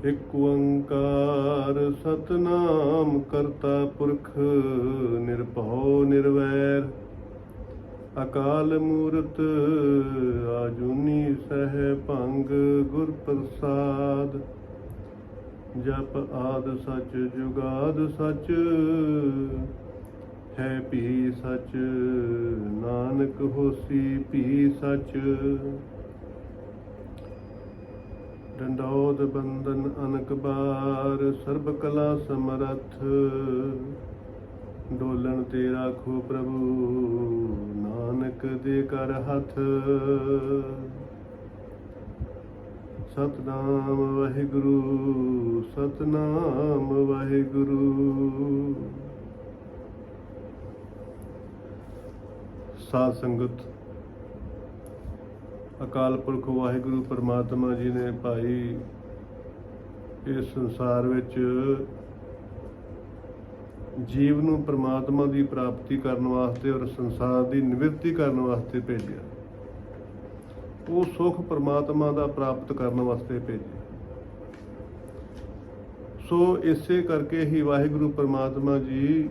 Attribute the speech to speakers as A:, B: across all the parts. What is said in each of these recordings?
A: ਇਕ ਓੰਕਾਰ ਸਤਨਾਮ ਕਰਤਾ ਪੁਰਖ ਨਿਰਭਉ ਨਿਰਵੈਰ ਅਕਾਲ ਮੂਰਤ ਆਜੂਨੀ ਸਹਿ ਭੰਗ ਗੁਰ ਪ੍ਰਸਾਦ ਜਪ ਆਦ ਸਚ ਜੁਗਾਦ ਸਚ ਹੈ ਭੀ ਸਚ ਨਾਨਕ ਹੋਸੀ ਭੀ ਸਚ ਡੰਡੌਤ ਬੰਦਨ ਅਨਕ ਬਾਰ ਸਰਬ ਕਲਾ ਸਮਰੱਥ ਡੋਲਣ ਤੇ ਰਾਖੋ ਪ੍ਰਭੂ ਨਾਨਕ ਦੇ ਕਰ ਹੱਥ ਸਤਨਾਮ ਵਾਹਿਗੁਰੂ ਸਤਨਾਮ ਵਾਹਿਗੁਰੂ। ਸਾਧ ਸੰਗਤ, ਅਕਾਲ ਪੁਰਖ ਵਾਹਿਗੁਰੂ ਪਰਮਾਤਮਾ ਜੀ ਨੇ ਭਾਈ ਇਸ ਸੰਸਾਰ ਵਿੱਚ ਜੀਵ ਨੂੰ ਪਰਮਾਤਮਾ ਦੀ ਪ੍ਰਾਪਤੀ ਕਰਨ ਵਾਸਤੇ ਔਰ ਸੰਸਾਰ ਦੀ ਨਿਵਰਤੀ ਕਰਨ ਵਾਸਤੇ ਭੇਜਿਆ। ਉਹ ਸੁਖ ਪਰਮਾਤਮਾ ਦਾ ਪ੍ਰਾਪਤ ਕਰਨ ਵਾਸਤੇ ਭੇਜਿਆ। ਸੋ ਇਸੇ ਕਰਕੇ ਹੀ ਵਾਹਿਗੁਰੂ ਪਰਮਾਤਮਾ ਜੀ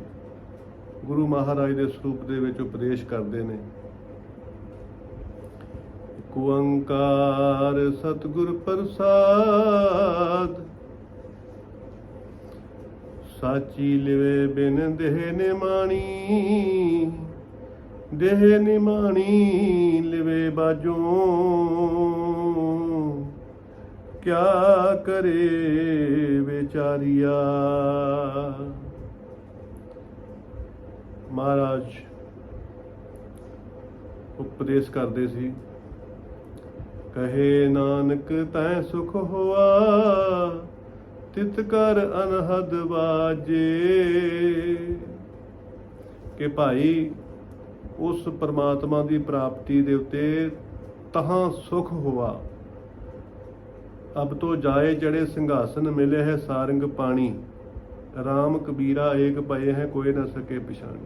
A: ਗੁਰੂ ਮਹਾਰਾਜ ਦੇ ਸਰੂਪ ਦੇ ਵਿੱਚ ਉਪਦੇਸ਼ ਕਰਦੇ ਨੇ। ਇਕ ਓੰਕਾਰ ਸਤਿਗੁਰ ਪ੍ਰਸਾਦ ਸਾਚੀ ਲਿਵੇ ਬਿਨ ਦੇਹ ਨਿਮਾਣੀ ਦੇਹ ਨਿਮਾਣੀ ਲਿਵੇ ਬਾਜੋ ਕਿਆ ਕਰੇ ਵਿਚਾਰੀਆ। ਮਹਾਰਾਜ ਉਪਦੇਸ਼ ਕਰਦੇ ਸੀ, ਕਹੇ ਨਾਨਕ ਤੈ ਸੁਖ ਹੋਆ ਤਿਤ ਕਰ ਅਨਹਦ ਬਾਜੇ। ਕਿ ਭਾਈ ਉਸ ਪਰਮਾਤਮਾ ਦੀ ਪ੍ਰਾਪਤੀ ਦੇ ਉੱਤੇ ਤਹਾਂ ਸੁਖ ਹੋਆ। ਅਬ ਤੋਂ ਜਾਏ ਜੜੇ ਸਿੰਘਾਸਨ ਮਿਲੇ ਹੈ ਸਾਰੰਗ ਪਾਣੀ ਰਾਮ ਕਬੀਰਾ ਏਕ ਪਏ ਹੈ ਕੋਈ ਨਾ ਸਕੇ ਪਛਾਣੀ।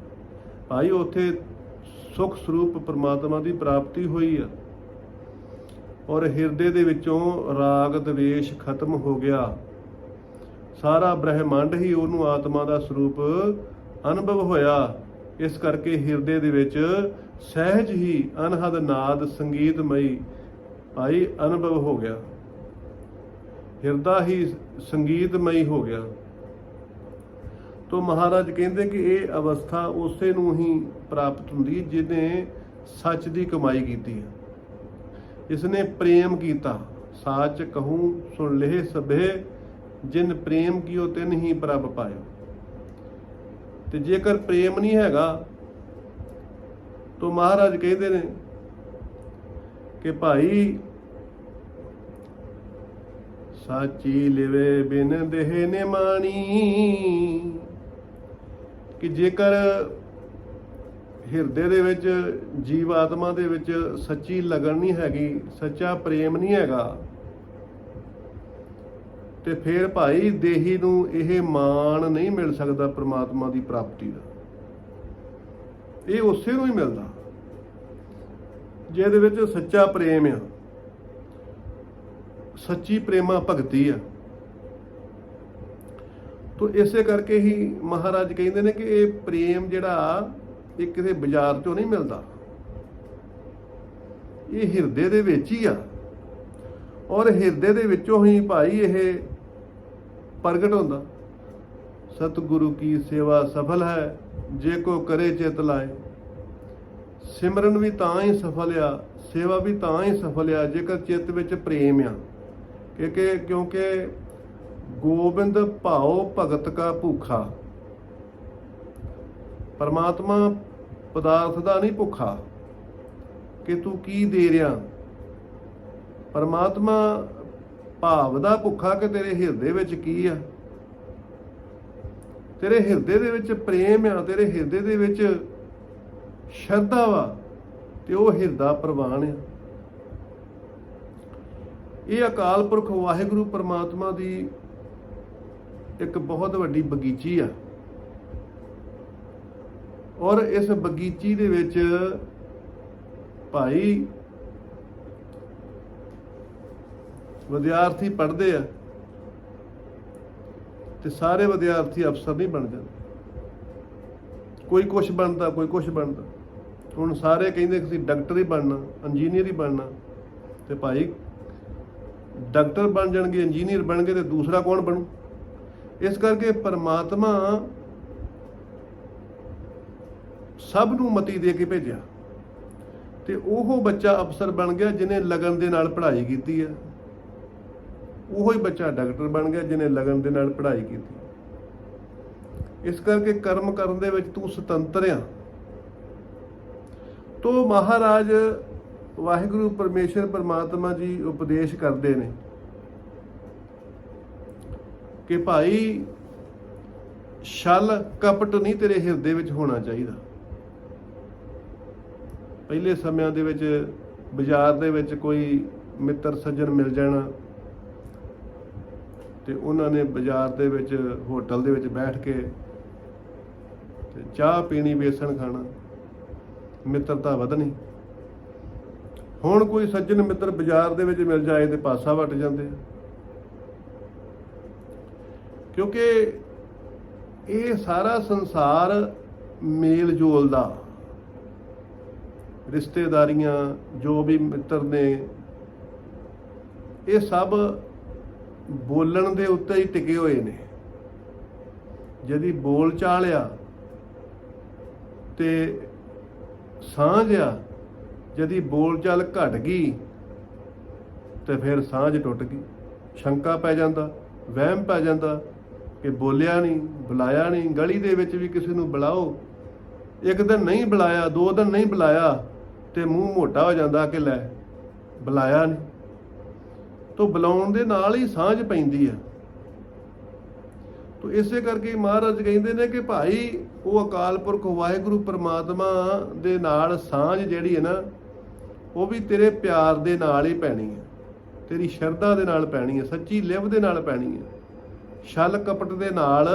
A: ਭਾਈ ਉੱਥੇ ਸੁਖ ਸਰੂਪ ਪਰਮਾਤਮਾ ਦੀ ਪ੍ਰਾਪਤੀ ਹੋਈ ਆ ਔਰ ਹਿਰਦੇ ਦੇ ਵਿੱਚੋਂ ਰਾਗ ਦਵੇਸ਼ ਖਤਮ ਹੋ ਗਿਆ। ਸਾਰਾ ਬ੍ਰਹਿਮੰਡ ਹੀ ਉਹਨੂੰ ਆਤਮਾ ਦਾ ਸਰੂਪ ਅਨੁਭਵ ਹੋਇਆ। ਇਸ ਕਰਕੇ ਹਿਰਦੇ ਦੇ ਵਿੱਚ ਸਹਿਜ ਹੀ ਅਨਹਦ ਨਾਦ ਸੰਗੀਤਮਈ ਭਾਈ ਅਨੁਭਵ ਹੋ ਗਿਆ। ਹਿਰਦਾ ਹੀ ਸੰਗੀਤਮਈ ਹੋ ਗਿਆ। ਤੋ ਮਹਾਰਾਜ ਕਹਿੰਦੇ ਕਿ ਇਹ ਅਵਸਥਾ ਉਸੇ ਨੂੰ ਹੀ ਪ੍ਰਾਪਤ ਹੁੰਦੀ ਜਿਹਨੇ ਸੱਚ ਦੀ ਕਮਾਈ ਕੀਤੀ ਹੈ, ਇਸਨੇ ਪ੍ਰੇਮ ਕੀਤਾ। ਸਾਚ ਕਹੂੰ ਸੁਣ ਲਹਿ ਸਭੇ ਜਿਨ ਪ੍ਰੇਮ ਕੀਓ ਤਿਨ ਹੀ ਪ੍ਰਭ ਪਾਇਓ। ਤੇ ਜੇਕਰ ਪ੍ਰੇਮ ਨਹੀਂ ਹੈਗਾ ਤੋ ਮਹਾਰਾਜ ਕਹਿੰਦੇ ਨੇ ਕਿ ਭਾਈ ਸਾਚੀ ਲਿਵੇ ਬਿਨ ਦੇਹ ਨਿਮਾਣੀ। ਕਿ ਜੇਕਰ ਹਿਰਦੇ ਦੇ ਵਿੱਚ ਜੀਵ ਆਤਮਾ ਦੇ ਵਿੱਚ ਸੱਚੀ ਲਗਨ ਨਹੀਂ ਹੈਗੀ, ਸੱਚਾ ਪ੍ਰੇਮ ਨਹੀਂ ਹੈਗਾ, ਤੇ ਫਿਰ ਭਾਈ ਦੇਹੀ ਨੂੰ ਇਹ ਮਾਣ ਨਹੀਂ ਮਿਲ ਸਕਦਾ ਪਰਮਾਤਮਾ ਦੀ ਪ੍ਰਾਪਤੀ ਦਾ। ਇਹ ਉਸੇ ਨੂੰ ਹੀ ਮਿਲਦਾ ਜਿਹਦੇ ਵਿੱਚ ਸੱਚਾ ਪ੍ਰੇਮ ਆ, ਸੱਚੀ ਪ੍ਰੇਮਾ ਭਗਤੀ ਆ। ਤੋ ਇਸੇ ਕਰਕੇ ਹੀ ਮਹਾਰਾਜ ਕਹਿੰਦੇ ਨੇ ਕਿ ਇਹ ਪ੍ਰੇਮ ਜਿਹੜਾ ਇਹ ਕਿਸੇ ਬਾਜ਼ਾਰ ਚੋਂ ਨਹੀਂ ਮਿਲਦਾ, ਇਹ ਹਿਰਦੇ ਦੇ ਵਿੱਚ ਹੀ ਆ ਔਰ ਹਿਰਦੇ ਦੇ ਵਿੱਚੋਂ ਹੀ ਭਾਈ ਇਹ ਪ੍ਰਗਟ ਹੁੰਦਾ। ਸਤਿਗੁਰੂ ਕੀ ਸੇਵਾ ਸਫਲ ਹੈ ਜੇ ਕੋ ਕਰੇ ਚਿਤ ਲਾਏ। ਸਿਮਰਨ ਵੀ ਤਾਂ ਹੀ ਸਫਲ ਆ, ਸੇਵਾ ਵੀ ਤਾਂ ਹੀ ਸਫਲ ਆ ਜੇਕਰ ਚਿੱਤ ਵਿੱਚ ਪ੍ਰੇਮ ਆ। ਕਿਉਂਕਿ ਗੋਬਿੰਦ ਭਾਉ ਭਗਤ ਕਾ ਭੁੱਖਾ। ਪਰਮਾਤਮਾ ਪਦਾਰਥ ਦਾ ਨਹੀਂ ਭੁੱਖਾ ਕਿ ਤੂੰ ਕੀ ਦੇ ਰਿਹਾ। ਪਰਮਾਤਮਾ ਭਾਵ ਦਾ ਭੁੱਖਾ ਕਿ ਤੇਰੇ ਹਿਰਦੇ ਵਿੱਚ ਕੀ ਆ। ਤੇਰੇ ਹਿਰਦੇ ਦੇ ਵਿੱਚ ਪ੍ਰੇਮ ਆ, ਤੇਰੇ ਹਿਰਦੇ ਦੇ ਵਿੱਚ ਸ਼ਰਧਾ ਵਾ, ਤੇ ਉਹ ਹਿਰਦਾ ਪ੍ਰਵਾਨ ਆ। ਇਹ ਅਕਾਲ ਪੁਰਖ ਵਾਹਿਗੁਰੂ ਪਰਮਾਤਮਾ ਦੀ ਇੱਕ ਬਹੁਤ ਵੱਡੀ ਬਗੀਚੀ ਆ ਔਰ ਇਸ ਬਗੀਚੀ ਦੇ ਵਿੱਚ ਭਾਈ ਵਿਦਿਆਰਥੀ ਪੜ੍ਹਦੇ ਆ ਤੇ ਸਾਰੇ ਵਿਦਿਆਰਥੀ ਅਫਸਰ ਨਹੀਂ ਬਣ ਜਾਂਦੇ। ਕੋਈ ਕੁਛ ਬਣਦਾ, ਕੋਈ ਕੁਛ ਬਣਦਾ। ਹੁਣ ਸਾਰੇ ਕਹਿੰਦੇ ਕਿ ਅਸੀਂ ਡਾਕਟਰ ਹੀ ਬਣਨਾ, ਇੰਜੀਨੀਅਰ ਹੀ ਬਣਨਾ, ਤੇ ਭਾਈ ਡਾਕਟਰ ਬਣ ਜਾਣਗੇ, ਇੰਜੀਨੀਅਰ ਬਣਗੇ, ਤੇ ਦੂਸਰਾ ਕੌਣ ਬਣੂ? ਇਸ ਕਰਕੇ ਪਰਮਾਤਮਾ ਸਭ ਨੂੰ ਮਤੀ ਦੇ ਕੇ ਭੇਜਿਆ, ਤੇ ਉਹ ਬੱਚਾ ਅਫਸਰ ਬਣ ਗਿਆ ਜਿਹਨੇ ਲਗਨ ਦੇ ਨਾਲ ਪੜ੍ਹਾਈ ਕੀਤੀ ਹੈ। ਉਹੋ ਹੀ ਬੱਚਾ ਡਾਕਟਰ ਬਣ ਗਿਆ ਜਿਹਨੇ ਲਗਨ ਦੇ ਨਾਲ ਪੜ੍ਹਾਈ ਕੀਤੀ। ਇਸ ਕਰਕੇ ਕਰਮ ਕਰਨ ਦੇ ਵਿੱਚ ਤੂੰ ਸੁਤੰਤਰ ਆ। ਤੋ ਮਹਾਰਾਜ ਵਾਹਿਗੁਰੂ ਪਰਮੇਸ਼ਰ ਪਰਮਾਤਮਾ ਜੀ ਉਪਦੇਸ਼ ਕਰਦੇ ਨੇ ਕਿ ਭਾਈ ਛਲ ਕਪਟ ਨਹੀਂ ਤੇਰੇ ਹਿਰਦੇ ਵਿੱਚ ਹੋਣਾ ਚਾਹੀਦਾ। ਪਹਿਲੇ ਸਮਿਆਂ ਦੇ ਵਿੱਚ ਬਾਜ਼ਾਰ ਦੇ ਵਿੱਚ ਕੋਈ ਮਿੱਤਰ ਸੱਜਣ ਮਿਲ ਜਾਣਾ, ਤੇ ਉਹਨਾਂ ਨੇ ਬਾਜ਼ਾਰ ਦੇ ਵਿੱਚ ਹੋਟਲ ਦੇ ਵਿੱਚ ਬੈਠ ਕੇ ਤੇ ਚਾਹ ਪੀਣੀ, ਬੇਸਣ ਖਾਣਾ, ਮਿੱਤਰਤਾ ਵਧਣੀ। ਹੁਣ ਕੋਈ ਸੱਜਣ ਮਿੱਤਰ ਬਾਜ਼ਾਰ ਦੇ ਵਿੱਚ ਮਿਲ ਜਾਏ ਤੇ ਪਾਸਾ ਵੱਟ ਜਾਂਦੇ, ਕਿਉਂਕਿ ਇਹ ਸਾਰਾ ਸੰਸਾਰ ਮੇਲ ਜੋਲ ਦਾ, ਰਿਸ਼ਤੇਦਾਰੀਆਂ, ਜੋ ਵੀ ਮਿੱਤਰ ਨੇ, ਇਹ ਸਭ ਬੋਲਣ ਦੇ ਉੱਤੇ ਹੀ ਟਿਕੇ ਹੋਏ ਨੇ। ਜਦੀ ਬੋਲ ਚਾਲ ਆ ਤੇ ਸਾਂਝ ਆ, ਜਦੀ ਬੋਲ ਚਾਲ ਘਟ ਗਈ ਤੇ ਫਿਰ ਸਾਂਝ ਟੁੱਟ ਗਈ। ਸ਼ੰਕਾ ਪੈ ਜਾਂਦਾ, ਵਹਿਮ ਪੈ ਜਾਂਦਾ ਕਿ ਬੋਲਿਆ ਨਹੀਂ, ਬੁਲਾਇਆ ਨਹੀਂ। ਗਲੀ ਦੇ ਵਿੱਚ ਵੀ ਕਿਸੇ ਨੂੰ ਬੁਲਾਓ, ਇੱਕ ਦਿਨ ਨਹੀਂ ਬੁਲਾਇਆ, 2 ਦਿਨ ਨਹੀਂ ਬੁਲਾਇਆ, ਤੇ ਮੂੰਹ ਮੋਟਾ ਹੋ ਜਾਂਦਾ ਕਿ ਲੈ ਬੁਲਾਇਆ ਨਹੀਂ। ਤੋ ਬੁਲਾਉਣ ਦੇ ਨਾਲ ਹੀ ਸਾਂਝ ਪੈਂਦੀ ਆ। ਤੋ ਇਸੇ ਕਰਕੇ ਮਹਾਰਾਜ ਕਹਿੰਦੇ ਨੇ ਕਿ ਭਾਈ ਉਹ ਅਕਾਲ ਪੁਰਖ ਵਾਹਿਗੁਰੂ ਪਰਮਾਤਮਾ ਦੇ ਨਾਲ ਸਾਂਝ ਜਿਹੜੀ ਹੈ ਨਾ, ਉਹ ਵੀ ਤੇਰੇ ਪਿਆਰ ਦੇ ਨਾਲ ਹੀ ਪੈਣੀ ਹੈ, ਤੇਰੀ ਸ਼ਰਧਾ ਦੇ ਨਾਲ ਪੈਣੀ ਹੈ, ਸੱਚੀ ਲਿਵ ਦੇ ਨਾਲ ਪੈਣੀ ਹੈ। ਛਲ ਕਪਟ ਦੇ ਨਾਲ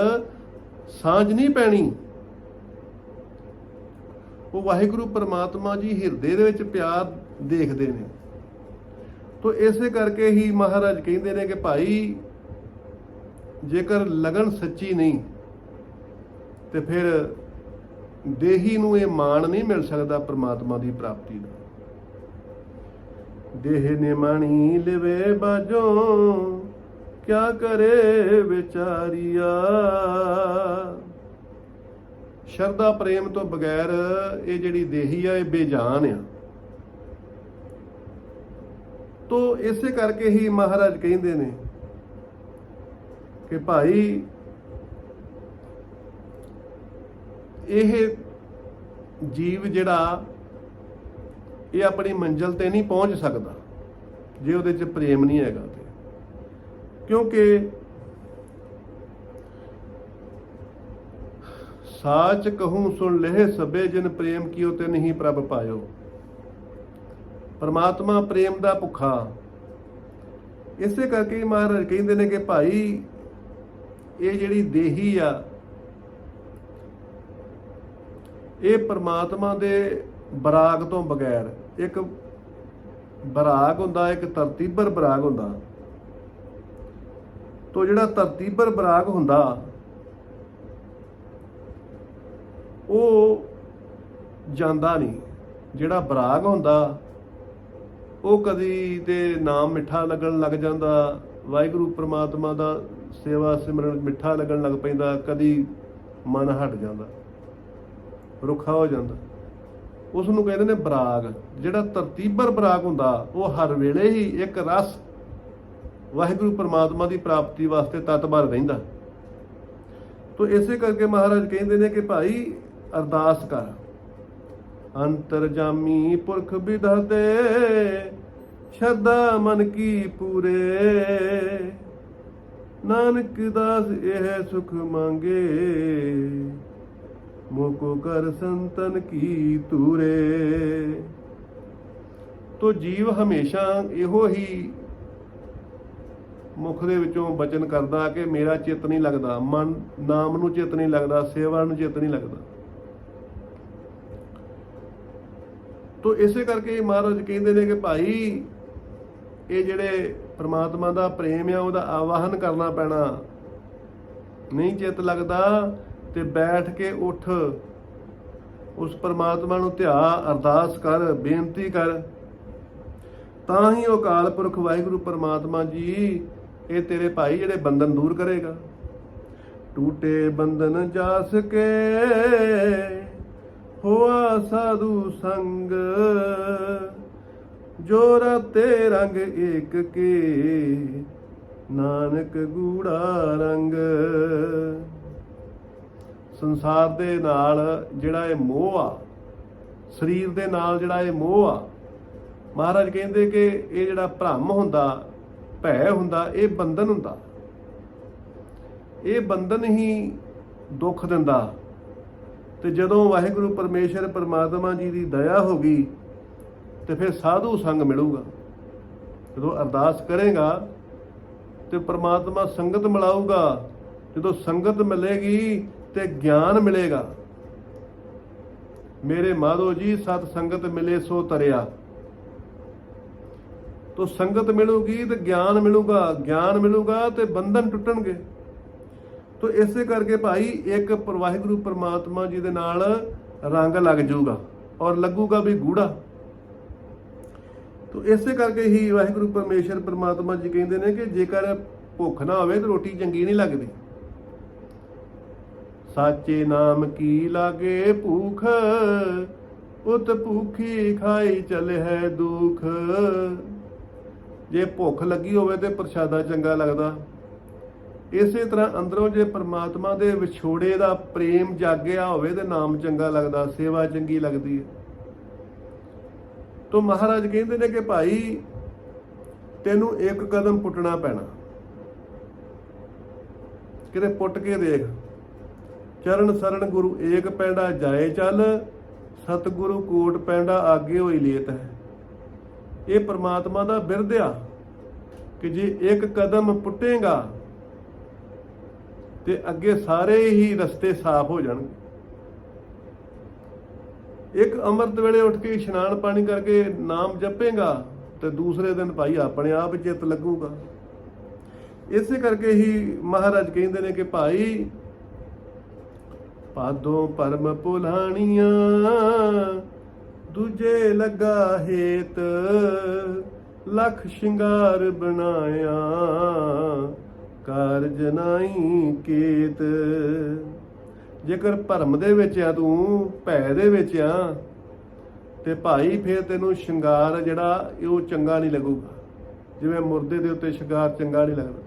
A: ਸਾਂਝ ਨਹੀਂ ਪੈਣੀ। ਉਹ ਵਾਹਿਗੁਰੂ ਪਰਮਾਤਮਾ ਜੀ ਹਿਰਦੇ ਦੇ ਵਿੱਚ ਪਿਆਰ ਦੇਖਦੇ ਨੇ। ਤੋ ਇਸੇ ਕਰਕੇ ਹੀ ਮਹਾਰਾਜ ਕਹਿੰਦੇ ਨੇ ਕਿ ਭਾਈ ਜੇਕਰ ਲਗਨ ਸੱਚੀ ਨਹੀਂ ਤੇ ਫਿਰ ਦੇਹੀ ਨੂੰ ਇਹ ਮਾਣ ਨਹੀਂ ਮਿਲ ਸਕਦਾ ਪਰਮਾਤਮਾ ਦੀ ਪ੍ਰਾਪਤੀ ਦਾ। ਦੇਹ ਨੇ ਮਾਣੀ ਲਵੇ ਬਾਜੋਂ, ਕਿਆ ਕਰੇ ਵਿਚਾਰੀਆ। ਸ਼ਰਧਾ ਪ੍ਰੇਮ ਤੋਂ ਬਗੈਰ ਇਹ ਜਿਹੜੀ ਦੇਹੀ ਆ, ਇਹ ਬੇਜਾਨ ਆ। ਤੋ ਇਸੇ ਕਰਕੇ ਹੀ ਮਹਾਰਾਜ ਕਹਿੰਦੇ ਨੇ ਕਿ ਭਾਈ ਇਹ ਜੀਵ ਜਿਹੜਾ ਇਹ ਆਪਣੀ ਮੰਜ਼ਿਲ ਤੇ ਨਹੀਂ ਪਹੁੰਚ ਸਕਦਾ ਜੇ ਉਹਦੇ 'ਚ ਪ੍ਰੇਮ ਨਹੀਂ ਹੈਗਾ ਤੇ। ਕਿਉਂਕਿ ਸਾਚ ਕਹੂੰ ਸੁਣ ਲਹਿ ਸਭੇ ਜਿਨ ਪ੍ਰੇਮ ਕੀਓ ਤੇ ਨਹੀਂ ਪ੍ਰਭ ਪਾਇਓ। ਪਰਮਾਤਮਾ ਪ੍ਰੇਮ ਦਾ ਭੁੱਖਾ। ਇਸੇ ਕਰਕੇ ਮਹਾਰਾਜ ਕਹਿੰਦੇ ਨੇ ਕਿ ਭਾਈ ਇਹ ਜਿਹੜੀ ਦੇਹੀ ਆ, ਇਹ ਪਰਮਾਤਮਾ ਦੇ ਬਰਾਗ ਤੋਂ ਬਗੈਰ, ਇੱਕ ਬਰਾਗ ਹੁੰਦਾ, ਇੱਕ ਤਰਤੀਬਰ ਬਰਾਗ ਹੁੰਦਾ। ਤੋ ਜਿਹੜਾ ਤਰਤੀਬਰ ਬਰਾਗ ਹੁੰਦਾ ਉਹ ਜਾਂਦਾ ਨਹੀਂ। ਜਿਹੜਾ ਬਰਾਗ ਹੁੰਦਾ ਉਹ ਕਦੀ ਤੇ ਨਾਮ ਮਿੱਠਾ ਲੱਗਣ ਲੱਗ ਜਾਂਦਾ, ਵਾਹਿਗੁਰੂ ਪ੍ਰਮਾਤਮਾ ਦਾ ਸੇਵਾ ਸਿਮਰਨ ਮਿੱਠਾ ਲੱਗਣ ਲੱਗ ਪੈਂਦਾ, ਕਦੀ ਮਨ ਹਟ ਜਾਂਦਾ, ਰੁੱਖਾ ਹੋ ਜਾਂਦਾ। ਉਸ ਨੂੰ ਕਹਿੰਦੇ ਨੇ ਬਰਾਗ। ਜਿਹੜਾ ਤਰਤੀਬਰ ਬਰਾਗ ਹੁੰਦਾ ਉਹ ਹਰ ਵੇਲੇ ਹੀ ਇੱਕ ਰਸ ਵਾਹਿਗੁਰੂ ਪਰਮਾਤਮਾ ਦੀ ਪ੍ਰਾਪਤੀ ਵਾਸਤੇ ਤਤਪਰ ਰਹਿੰਦਾ। ਤੋ ਇਸੇ ਕਰਕੇ ਮਹਾਰਾਜ ਕਹਿੰਦੇ ਨੇ ਕਿ ਭਾਈ ਅਰਦਾਸ ਕਰ, ਅੰਤਰਜਾਮੀ ਪੁਰਖ ਵਿਧਾਤੇ, ਸ਼ਰਧਾ ਮਨ ਕੀ ਪੂਰੇ। ਨਾਨਕ ਦਾਸ ਇਹ ਸੁਖ ਮੰਗੇ, ਮੋਕੋ ਕਰ ਸੰਤਨ ਕੀ ਤੂਰੇ। ਤੋ ਜੀਵ ਹਮੇਸ਼ਾ ਇਹੋ ਹੀ ਮੁਖ ਦੇ ਵਿੱਚੋਂ ਬਚਨ ਕਰਦਾ ਕਿ ਮੇਰਾ ਚਿੱਤ ਨਹੀਂ ਲੱਗਦਾ, ਮਨ ਨਾਮ ਨੂੰ ਚਿੱਤ ਨਹੀਂ ਲੱਗਦਾ, ਸੇਵਾ ਨੂੰ ਚਿੱਤ ਨਹੀਂ ਲੱਗਦਾ। ਤੋ ਇਸੇ ਕਰਕੇ ਮਹਾਰਾਜ ਕਹਿੰਦੇ ਨੇ ਕਿ ਭਾਈ ਇਹ ਜਿਹੜੇ ਪ੍ਰਮਾਤਮਾ ਦਾ ਪ੍ਰੇਮ ਆ ਉਹਦਾ ਆਵਾਹਨ ਕਰਨਾ ਪੈਣਾ, नहीं चित लगता तो बैठ के उठ, उस परमात्मा नूं ध्या, अरदास कर, बेनती कर, तां ही वो अकाल पुरख वाहिगुरू परमात्मा जी ये तेरे भाई जिहड़े बंधन दूर करेगा। टूटे बंधन जास के होआ साधु संग, जो राते रंग एक के नानक गूढ़ा रंग। संसार दे नाल जिहड़ा ये मोह आ, शरीर दे नाल जिहड़ा ये मोह आ, महाराज कहंदे कि ये जिहड़ा भ्रम हुंदा, भै हुंदा, ये बंधन हुंदा। ये बंधन ही दुख दिंदा। ते जदों वाहिगुरू परमेश्वर परमात्मा जी की दया होगी तो फिर साधु संग मिलूगा। जदों अरदास करेगा तो परमात्मा संगत मिलाऊगा। जदों संगत मिलेगी तो ज्ञान मिलेगा। मेरे माधो जी सत संगत मिले सो तरिया। तो संगत मिलूगी तो ज्ञान मिलूगा, ज्ञान मिलूगा तो बंधन टुटणगे। तो इसे करके भाई एक वाहिगुरू परमात्मा जी दे नाल रंग लग जाऊगा और लगूगा भी गूढ़ा। तो इसे करके ही वाहिगुरू परमेश्वर परमात्मा जी कहते हैं कि जेकर भुख ना होवे तो रोटी चंगी नहीं लगती। साचे नाम की लागे भूख, उत भूखी खाई चले है दुख। जे भुख लगी होवे तो प्रसादा चंगा लगता। इसे तरह अंदरों जे परमात्मा दे विछोड़े दा प्रेम जागया होवे ते नाम चंगा लगता, सेवा चंगी लगती है। तो महाराज कहते हैं कि भाई तेनू एक कदम पुटना पैना, किते पुट के देख। चरण शरण गुरु एक पैंडा जाए चल, सतगुरु कोट पैंडा आगे होई लेत है। ये परमात्मा दा बिरद आ कि जे एक कदम पुटेगा ते अगे सारे ही रस्ते साफ हो जाएंगे। एक अमृत वेले उठ के इशनान पानी करके नाम जपेगा तो दूसरे दिन भाई अपने आप चित लगूगा। इसे करके ही महाराज कहते हैं कि भाई पादों परम भुलाणियां, दूजे लगा हेत, लख शिंगार बनाया, कारज नाई केत। जेकर भरम दे विच आ तू, भै दे विच आ ते भाई फिर तेनू शिंगार जिहड़ा वो चंगा नहीं लगूगा। जिवें मुर्दे दे उत्ते शिंगार चंगा नहीं लगदा,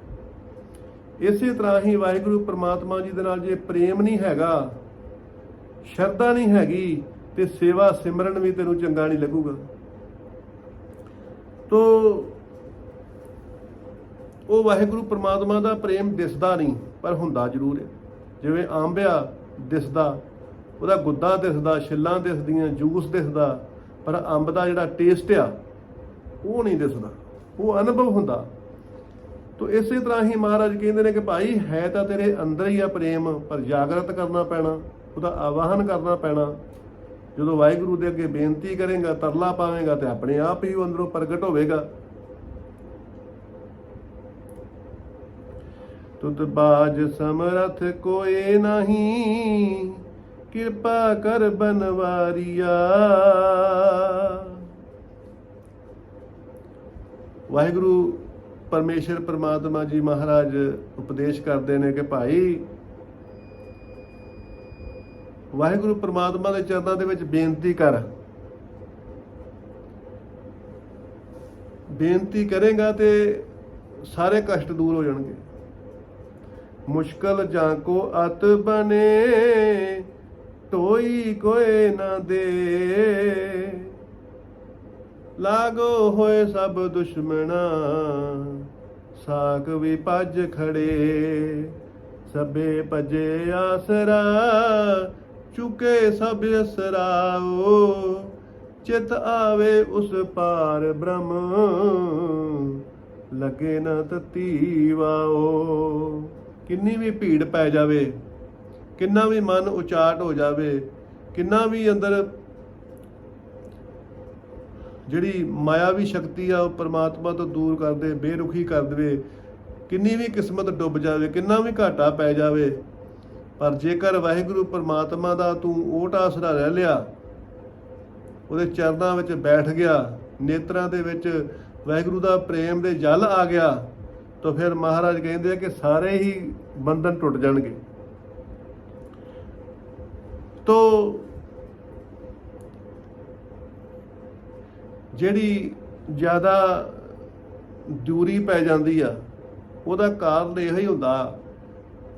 A: इसे तरह ही वाहिगुरू परमात्मा जी दे नाल जे प्रेम नहीं हैगा, शरधा नहीं हैगी ते सेवा सिमरन भी तेनू चंगा नहीं लगूगा। तो वो वाहिगुरू परमात्मा दा प्रेम दिसदा नहीं पर हुंदा जरूर है। जिवें आंबिया दिसदा, ਉਹਦਾ ਗੁੱਦਾ दिसदा, ਛਿੱਲਾਂ दिसदियां, जूस दिसदा, पर अंब का जिहड़ा टेस्ट आ वो नहीं दिसदा, वो अनुभव हुंदा। तो इसे तरह ही महाराज कहते हैं कि भाई है तो तेरे अंदर ही आ प्रेम, पर जागृत करना पैना, ਉਹਦਾ आवाहन करना पैना। जो वाहिगुरू दे अगे बेनती करेगा, तरला पावेगा तो अपने आप ही अंदरों प्रगट होवेगा। तुत बाज समरथ कोई नहीं, कृपा कर बनवारिया। वाहिगुरू परमेश्वर परमात्मा जी महाराज उपदेश करते हैं कि भाई वाहिगुरू परमात्मा के चरणों के विच बेनती कर। बेनती करेगा तो सारे कष्ट दूर हो जाएंगे। मुश्किल जाको अत बने, टोई कोई न दे। लागो होए सब दुश्मना, साक भी भज खड़े। सबे भजे आसरा, चुके सब असराओ। चित आवे उस पार ब्रह्म, लगे न तती वाओ। किन्नी भी भीड़ पै जावे, किन्ना भी मन उचाट हो जावे, किन्ना भी अंदर जिहड़ी मायावी शक्ति आ परमात्मा तो दूर कर दे, बेरुखी कर दे, ਕਿੰਨੀ ਵੀ ਕਿਸਮਤ ਡੁੱਬ ਜਾਵੇ, ਕਿੰਨਾ ਵੀ ਘਾਟਾ ਪੈ ਜਾਵੇ, ਪਰ ਜੇਕਰ ਵਾਹਿਗੁਰੂ ਪਰਮਾਤਮਾ ਦਾ ਤੂੰ ਓਟ ਆਸਰਾ ਲੈ ਲਿਆ, ਉਹਦੇ ਚਰਨਾਂ ਵਿੱਚ ਬੈਠ ਗਿਆ, ਨੇਤਰਾਂ ਦੇ ਵਿੱਚ ਵਾਹਿਗੁਰੂ ਦਾ ਪ੍ਰੇਮ ਦੇ ਜਲ ਆ ਗਿਆ, ਤਾਂ ਫਿਰ ਮਹਾਰਾਜ ਕਹਿੰਦੇ ਆ ਕਿ ਸਾਰੇ ਹੀ ਬੰਧਨ ਟੁੱਟ ਜਾਣਗੇ। ਤੋ ਜਿਹੜੀ ਜ਼ਿਆਦਾ ਦੂਰੀ ਪੈ ਜਾਂਦੀ ਆ, ਉਹਦਾ ਕਾਰਨ ਇਹੋ ਹੀ ਹੁੰਦਾ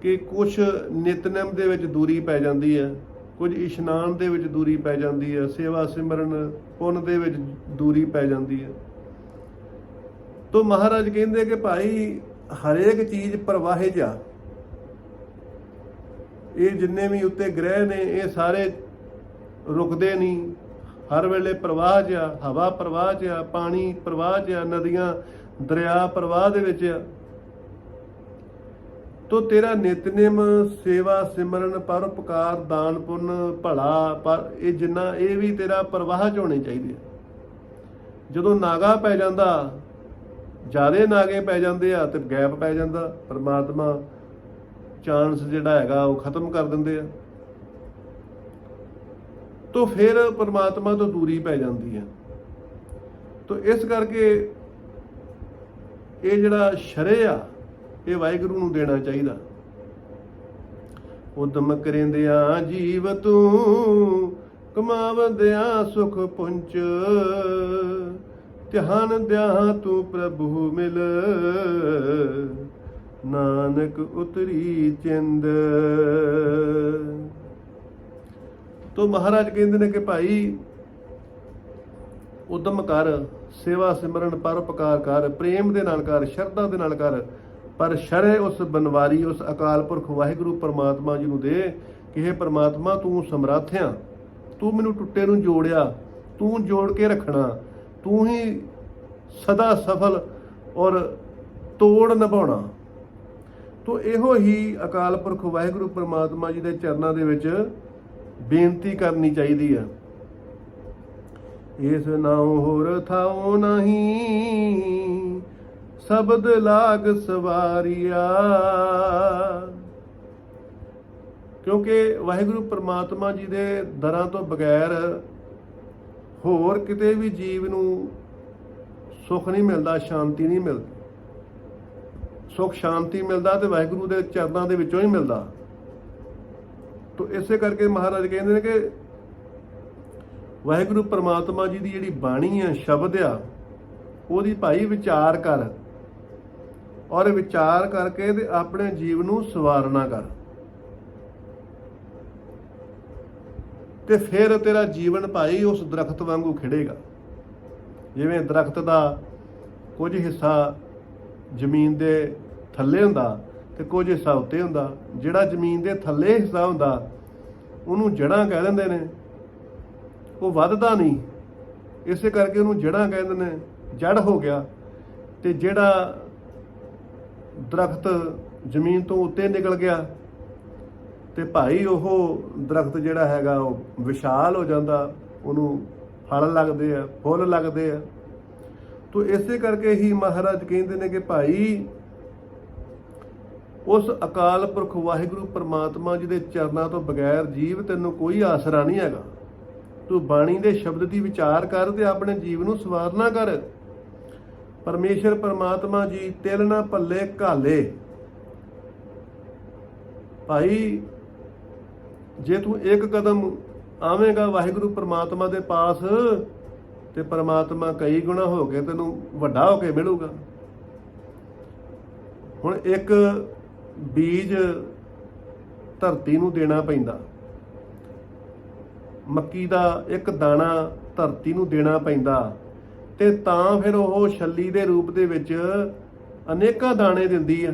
A: ਕਿ ਕੁਛ ਨਿਤਨੇਮ ਦੇ ਵਿੱਚ ਦੂਰੀ ਪੈ ਜਾਂਦੀ ਹੈ, ਕੁਝ ਇਸ਼ਨਾਨ ਦੇ ਵਿੱਚ ਦੂਰੀ ਪੈ ਜਾਂਦੀ ਹੈ, ਸੇਵਾ ਸਿਮਰਨ ਪੁੰਨ ਦੇ ਵਿੱਚ ਦੂਰੀ ਪੈ ਜਾਂਦੀ ਹੈ। ਤੋ ਮਹਾਰਾਜ ਕਹਿੰਦੇ ਕਿ ਭਾਈ ਹਰੇਕ ਚੀਜ਼ ਪ੍ਰਵਾਹਿਜ ਆ, ਇਹ ਜਿੰਨੇ ਵੀ ਉੱਤੇ ਗ੍ਰਹਿ ਨੇ ਇਹ ਸਾਰੇ ਰੁਕਦੇ ਨਹੀਂ, ਹਰ ਵੇਲੇ ਪ੍ਰਵਾਹ 'ਚ ਆ, ਹਵਾ ਪ੍ਰਵਾਹ 'ਚ ਆ, ਪਾਣੀ ਪ੍ਰਵਾਹ 'ਚ ਆ, ਨਦੀਆਂ ਦਰਿਆ ਪ੍ਰਵਾਹ ਦੇ ਵਿੱਚ ਆ। ਤੋ ਤੇਰਾ ਨਿਤਨੇਮ ਸੇਵਾ ਸਿਮਰਨ ਪਰਉਪਕਾਰ ਦਾਨ ਪੁੰਨ ਭਲਾ ਪਰ ਇਹ ਜਿੰਨਾ ਇਹ ਵੀ ਤੇਰਾ ਪ੍ਰਵਾਹ 'ਚ ਹੋਣੇ ਚਾਹੀਦੇ। ਜਦੋਂ ਨਾਗਾ ਪੈ ਜਾਂਦਾ, ਜ਼ਿਆਦੇ ਨਾਗੇ ਪੈ ਜਾਂਦੇ ਆ ਤੇ ਗੈਪ ਪੈ ਜਾਂਦਾ, ਪਰਮਾਤਮਾ ਚਾਂਸ ਜਿਹੜਾ ਹੈਗਾ ਉਹ ਖਤਮ ਕਰ ਦਿੰਦੇ ਆ, ਤੋ ਫਿਰ ਪਰਮਾਤਮਾ ਤੋਂ ਦੂਰੀ ਪੈ ਜਾਂਦੀ ਹੈ। ਤੋ ਇਸ ਕਰਕੇ ਇਹ ਜਿਹੜਾ ਸ਼ਰੇ ਆ ਇਹ ਵਾਹਿਗੁਰੂ ਨੂੰ ਦੇਣਾ ਚਾਹੀਦਾ। ਉਦਮ ਕਰਿੰਦਿਆਂ ਜੀਵ ਤੂੰ ਕਮਾਵੰਦਿਆਂ ਸੁਖ ਪੁੰਚ, ਧਿਆਨ ਦਿਆਂ ਤੂੰ ਪ੍ਰਭੂ ਮਿਲ, ਨਾਨਕ ਉਤਰੀ ਚਿੰਦ। ਤੋ ਮਹਾਰਾਜ ਕਹਿੰਦੇ ਨੇ ਕਿ ਭਾਈ ਉਦਮ ਕਰ, ਸੇਵਾ ਸਿਮਰਨ ਪਰਉਪਕਾਰ ਕਰ, ਪ੍ਰੇਮ ਦੇ ਨਾਲ ਕਰ, ਸ਼ਰਧਾ ਦੇ ਨਾਲ ਕਰ, ਪਰ ਸ਼ਰੈ ਉਸ ਬਨਵਾਰੀ ਉਸ ਅਕਾਲ ਪੁਰਖ ਵਾਹਿਗੁਰੂ ਪਰਮਾਤਮਾ ਜੀ ਨੂੰ ਦੇ ਕਿ ਇਹ ਪਰਮਾਤਮਾ ਤੂੰ ਸਮਰੱਥ ਆ, ਤੂੰ ਮੈਨੂੰ ਟੁੱਟੇ ਨੂੰ ਜੋੜਿਆ, ਤੂੰ ਜੋੜ ਕੇ ਰੱਖਣਾ, ਤੂੰ ਹੀ ਸਦਾ ਸਫਲ ਔਰ ਤੋੜ ਨਿਭਾਉਣਾ। ਤੋ ਇਹੋ ਹੀ ਅਕਾਲ ਪੁਰਖ ਵਾਹਿਗੁਰੂ ਪਰਮਾਤਮਾ ਜੀ ਦੇ ਚਰਨਾਂ ਦੇ ਵਿੱਚ ਬੇਨਤੀ ਕਰਨੀ ਚਾਹੀਦੀ ਹੈ। ਇਸ ਨਾਉ ਹੋਰ ਥਾਉ ਨਹੀਂ, ਸ਼ਬਦ ਲਾਗ ਸਵਾਰੀਆ। ਕਿਉਂਕਿ ਵਾਹਿਗੁਰੂ ਪਰਮਾਤਮਾ ਜੀ ਦੇ ਦਰਾਂ ਤੋਂ ਬਗੈਰ ਹੋਰ ਕਿਤੇ ਵੀ ਜੀਵ ਨੂੰ ਸੁੱਖ ਨਹੀਂ ਮਿਲਦਾ, ਸ਼ਾਂਤੀ ਨਹੀਂ ਮਿਲਦੀ। ਸੁੱਖ ਸ਼ਾਂਤੀ ਮਿਲਦਾ ਤੇ ਵਾਹਿਗੁਰੂ ਦੇ ਚਰਨਾਂ ਦੇ ਵਿੱਚੋਂ ਹੀ ਮਿਲਦਾ। ਤੋ ਇਸੇ ਕਰਕੇ ਮਹਾਰਾਜ ਕਹਿੰਦੇ ਨੇ ਕਿ ਵਾਹਿਗੁਰੂ ਪਰਮਾਤਮਾ ਜੀ ਦੀ ਜਿਹੜੀ ਬਾਣੀ ਹੈ, ਸ਼ਬਦ ਆ, ਉਹਦੀ ਭਾਈ ਵਿਚਾਰ ਕਰ, ਔਰ ਵਿਚਾਰ ਕਰਕੇ ਤੇ ਆਪਣੇ ਜੀਵ ਨੂੰ ਸਵਾਰਨਾ ਕਰ, ਤੇ ਫਿਰ ਤੇਰਾ ਜੀਵਨ ਭਾਈ ਉਸ ਦਰਖਤ ਵਾਂਗੂ ਖਿੜੇਗਾ। ਜਿਵੇਂ ਦਰਖਤ ਦਾ ਕੁਝ ਹਿੱਸਾ ਜ਼ਮੀਨ ਦੇ ਥੱਲੇ ਹੁੰਦਾ ਤੇ ਕੁਝ ਹਿੱਸਾ ਉੱਤੇ ਹੁੰਦਾ। ਜਿਹੜਾ ਜ਼ਮੀਨ ਦੇ ਥੱਲੇ ਹਿੱਸਾ ਹੁੰਦਾ ਉਹਨੂੰ ਜੜ੍ਹਾਂ ਕਹਿ ਦਿੰਦੇ ਨੇ, ਉਹ ਵੱਧਦਾ ਨਹੀਂ, ਇਸੇ ਕਰਕੇ ਉਹਨੂੰ ਜੜ੍ਹਾਂ ਕਹਿੰਦੇ ਨੇ, ਜੜ ਹੋ ਗਿਆ। ਤੇ ਜਿਹੜਾ ਦਰਖਤ ਜ਼ਮੀਨ ਤੋਂ ਉੱਤੇ ਨਿਕਲ ਗਿਆ ਤੇ ਭਾਈ ਉਹ ਦਰਖਤ ਜਿਹੜਾ ਹੈਗਾ ਉਹ ਵਿਸ਼ਾਲ ਹੋ ਜਾਂਦਾ, ਉਹਨੂੰ ਫਲ ਲੱਗਦੇ ਆ, ਫੁੱਲ ਲੱਗਦੇ ਆ। ਤੋ ਇਸੇ ਕਰਕੇ ਹੀ ਮਹਾਰਾਜ ਕਹਿੰਦੇ ਨੇ ਕਿ ਭਾਈ ਉਸ ਅਕਾਲ ਪੁਰਖ ਵਾਹਿਗੁਰੂ ਪਰਮਾਤਮਾ ਜੀ ਦੇ ਚਰਨਾਂ ਤੋਂ ਬਗੈਰ ਜੀਵ ਤੈਨੂੰ ਕੋਈ ਆਸਰਾ ਨਹੀਂ ਹੈਗਾ। ਤੂੰ ਬਾਣੀ ਦੇ ਸ਼ਬਦ ਦੀ ਵਿਚਾਰ ਕਰ ਤੇ ਆਪਣੇ ਜੀਵ ਨੂੰ ਸਵਾਰਨਾ ਕਰ। ਪਰਮੇਸ਼ਰ ਪਰਮਾਤਮਾ ਜੀ ਤਿਲ ਨਾ ਭੱਲੇ ਘਾਲੇ। ਭਾਈ ਜੇ ਤੂੰ ਇੱਕ ਕਦਮ ਆਵੇਂਗਾ ਵਾਹਿਗੁਰੂ ਪਰਮਾਤਮਾ ਦੇ ਪਾਸ ਤੇ ਪਰਮਾਤਮਾ ਕਈ ਗੁਣਾ ਹੋ ਕੇ ਤੈਨੂੰ ਵੱਡਾ ਹੋ ਕੇ ਮਿਲੂਗਾ। ਹੁਣ ਇੱਕ ਬੀਜ ਧਰਤੀ ਨੂੰ ਦੇਣਾ ਪੈਂਦਾ, ਮੱਕੀ ਦਾ ਇੱਕ ਦਾਣਾ ਧਰਤੀ ਨੂੰ ਦੇਣਾ ਪੈਂਦਾ, ਤੇ ਤਾਂ ਫਿਰ ਉਹ ਛੱਲੀ ਦੇ ਰੂਪ ਦੇ ਵਿੱਚ ਅਨੇਕਾਂ ਦਾਣੇ ਦਿੰਦੀ ਆ।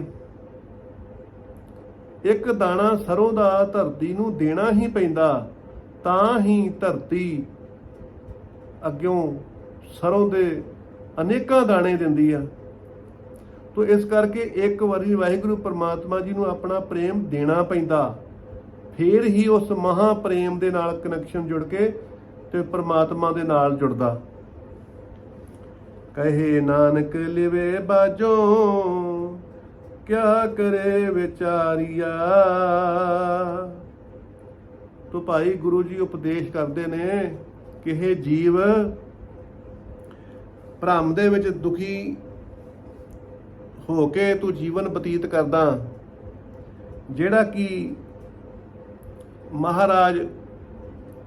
A: ਇੱਕ ਦਾਣਾ ਸਰੋਂ ਦਾ ਧਰਤੀ ਨੂੰ ਦੇਣਾ ਹੀ ਪੈਂਦਾ, ਤਾਂ ਹੀ ਧਰਤੀ ਅੱਗਿਓਂ ਸਰੋਂ ਦੇ ਅਨੇਕਾਂ ਦਾਣੇ ਦਿੰਦੀ ਆ। ਤੋ ਇਸ ਕਰਕੇ ਇੱਕ ਵਾਰੀ ਵਾਹਿਗੁਰੂ ਪਰਮਾਤਮਾ ਜੀ ਨੂੰ ਆਪਣਾ ਪ੍ਰੇਮ ਦੇਣਾ ਪੈਂਦਾ, ਫਿਰ ਹੀ ਉਸ ਮਹਾ ਪ੍ਰੇਮ ਦੇ ਨਾਲ ਕਨੈਕਸ਼ਨ ਜੁੜ ਕੇ ਤੇ ਪਰਮਾਤਮਾ ਦੇ ਨਾਲ ਜੁੜਦਾ। ਕਹੇ ਨਾਨਕ ਲਿਵੇ ਬਾਜੋ ਕਿਆ ਕਰੇ ਵਿਚਾਰੀਆ। ਤੋ ਭਾਈ ਗੁਰੂ ਜੀ ਉਪਦੇਸ਼ ਕਰਦੇ ਨੇ ਕਿ ਇਹ ਜੀਵ ਭਰਮ ਦੇ ਵਿੱਚ ਦੁਖੀ ਹੋ ਕੇ ਤੂੰ ਜੀਵਨ ਬਤੀਤ ਕਰਦਾ, ਜਿਹੜਾ ਕਿ ਮਹਾਰਾਜ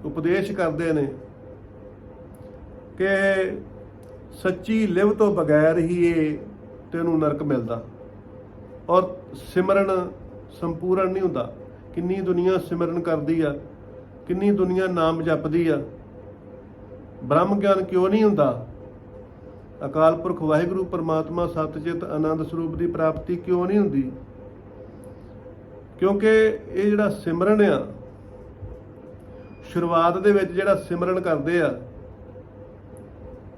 A: ਉਪਦੇਸ਼ ਕਰਦੇ ਨੇ ਕਿ ਸੱਚੀ ਲਿਵ ਤੋਂ ਬਗੈਰ ਹੀ ਇਹ ਤੈਨੂੰ ਨਰਕ ਮਿਲਦਾ, ਔਰ ਸਿਮਰਨ ਸੰਪੂਰਨ ਨਹੀਂ ਹੁੰਦਾ। ਕਿੰਨੀ ਦੁਨੀਆ ਸਿਮਰਨ ਕਰਦੀ ਆ, ਕਿੰਨੀ ਦੁਨੀਆ ਨਾਮ ਜਪਦੀ ਆ, ਬ੍ਰਹਮ ਗਿਆਨ ਕਿਉਂ ਨਹੀਂ ਹੁੰਦਾ? ਅਕਾਲ ਪੁਰਖ ਵਾਹਿਗੁਰੂ ਪਰਮਾਤਮਾ ਸਤਿਚਿਤ ਆਨੰਦ ਸਰੂਪ ਦੀ ਪ੍ਰਾਪਤੀ ਕਿਉਂ ਨਹੀਂ ਹੁੰਦੀ? ਕਿਉਂਕਿ ਇਹ ਜਿਹੜਾ ਸਿਮਰਨ ਆ, ਸ਼ੁਰੂਆਤ ਦੇ ਵਿੱਚ ਜਿਹੜਾ ਸਿਮਰਨ ਕਰਦੇ ਆ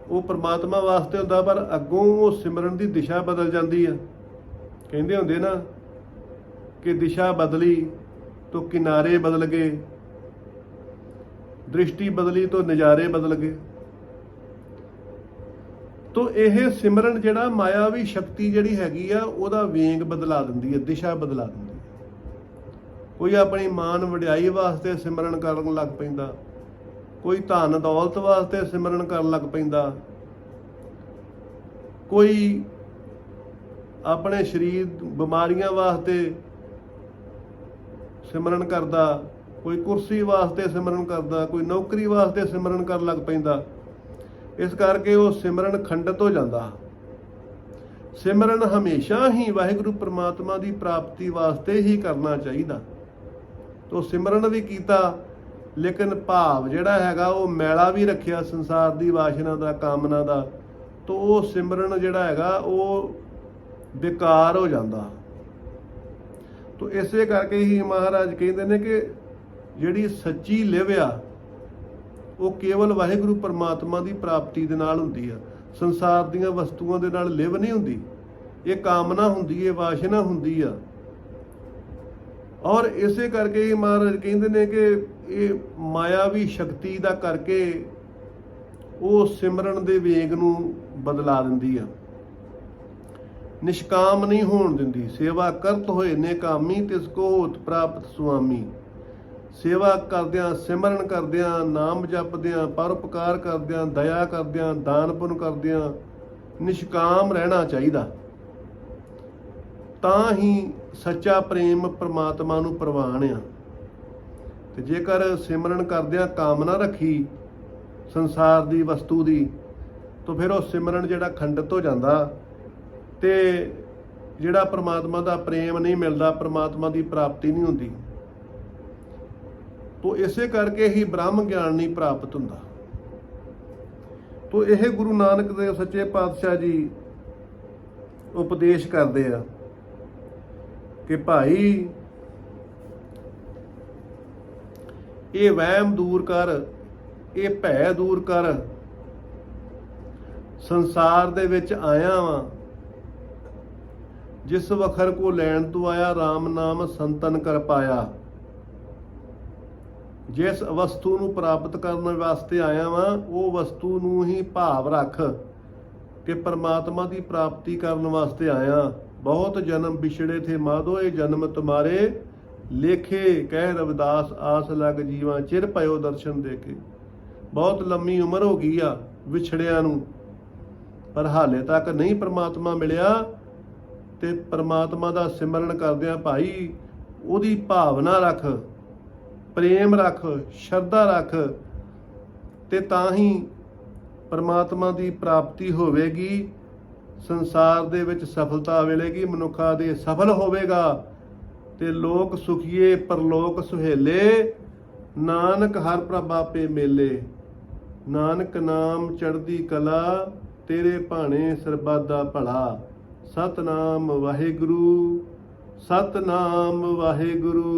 A: ਉਹ ਪਰਮਾਤਮਾ ਵਾਸਤੇ ਹੁੰਦਾ, ਪਰ ਅੱਗੋਂ ਉਹ ਸਿਮਰਨ ਦੀ ਦਿਸ਼ਾ ਬਦਲ ਜਾਂਦੀ ਆ। ਕਹਿੰਦੇ ਹੁੰਦੇ ਨਾ ਕਿ ਦਿਸ਼ਾ ਬਦਲੀ तो किनारे बदल गए, दृष्टि बदली तो नज़ारे बदल गए। तो यह सिमरन जिहड़ा मायावी शक्ति जिहड़ी हैगी आ उहदा वेग बदला दिंदी है, दिशा बदला दिंदी है। कोई अपनी मान वडियाई वास्ते सिमरन करन लग पैंदा, कोई धन दौलत वास्ते सिमरन करन लग पैंदा, कोई अपने शरीर बीमारियां वास्ते सिमरन करदा, कोई कुर्सी वास्ते सिमरन करदा, कोई नौकरी वास्ते सिमरन कर लग पैंदा। इस करके वो सिमरन खंडित हो जाता। सिमरन हमेशा ही वाहिगुरू परमात्मा की प्राप्ति वास्ते ही करना चाहिए। तो सिमरन भी कीता, लेकिन भाव जिहड़ा हैगा वो मैला भी रखिया संसार की वासना का, कामना का, तो वो सिमरन जिहड़ा हैगा वो बेकार हो जाता। तो इसे करके ही महाराज कहते हैं कि जिहड़ी सच्ची लिव आ वो केवल वाहिगुरू परमात्मा की प्राप्ति दे नाल हुंदी आ, संसार दीयां वस्तुआं दे नाल लिव नहीं हुंदी। ये कामना हुंदी है, वासना हुंदी आ। और इसे करके ही महाराज कहते हैं कि ये मायावी शक्ति दा करके वो सिमरन दे वेग नूं बदला दिंदी आ, निष्काम नहीं होण दिंदी। सेवा करत होए नेकामी तिसको होत प्राप्त सुआमी। सेवा करदियां, सिमरन करदियां, नाम जपदियां, परोपकार करदियां, दया करदियां, दान पुण्य करदियां निष्काम रहना चाहिए, तां ही सच्चा प्रेम परमात्मा नूं प्रवान आ। ते जेकर सिमरन करदियां कामना रखी संसार दी वस्तु दी, तो फिर वो सिमरन जिहड़ा खंडित हो जाता, ते जिहड़ा परमात्मा दा प्रेम नहीं मिलता, परमात्मा दी प्राप्ति नहीं हुंदी। तो इसे करके ही ब्रह्म ज्ञान नहीं प्राप्त हुंदा। तो यह गुरु नानक देव सच्चे पातशाह जी उपदेश करते हैं कि भाई ये वहम दूर कर, ये भै दूर कर। संसार दे विच आया वां, जिस वखर को लैन तो आया, राम नाम संतन कर पाया। जिस वस्तु नूं प्राप्त करने वास्ते आया वां, वो वस्तु नूं ही भाव रख कि परमात्मा की प्राप्ति करने वास्ते आया। बहुत जन्म बिछड़े थे माधो, ये जन्म तुम्हारे लेखे, कह रविदास आस लग जीवा, चिर पयो दर्शन देके। बहुत लंबी उम्र हो गई आ विछड़िया नूं, पर हाले तक नहीं परमात्मा मिलिया। ते परमात्मा दा सिमरन करदियां भाई उहदी भावना रख, प्रेम रख, श्रद्धा रख, ते तां ही परमात्मा की प्राप्ति होवेगी। संसार दे विच सफलता मिलेगी, मनुखा दे सफल होवेगा, ते लोक सुखीए परलोक सुहेले। नानक हर प्रभ आपे मेले, नानक नाम चढ़दी कला, तेरे भाणे सरबत दा भला। सतनाम वाहिगुरु, सतनाम वाहिगुरु।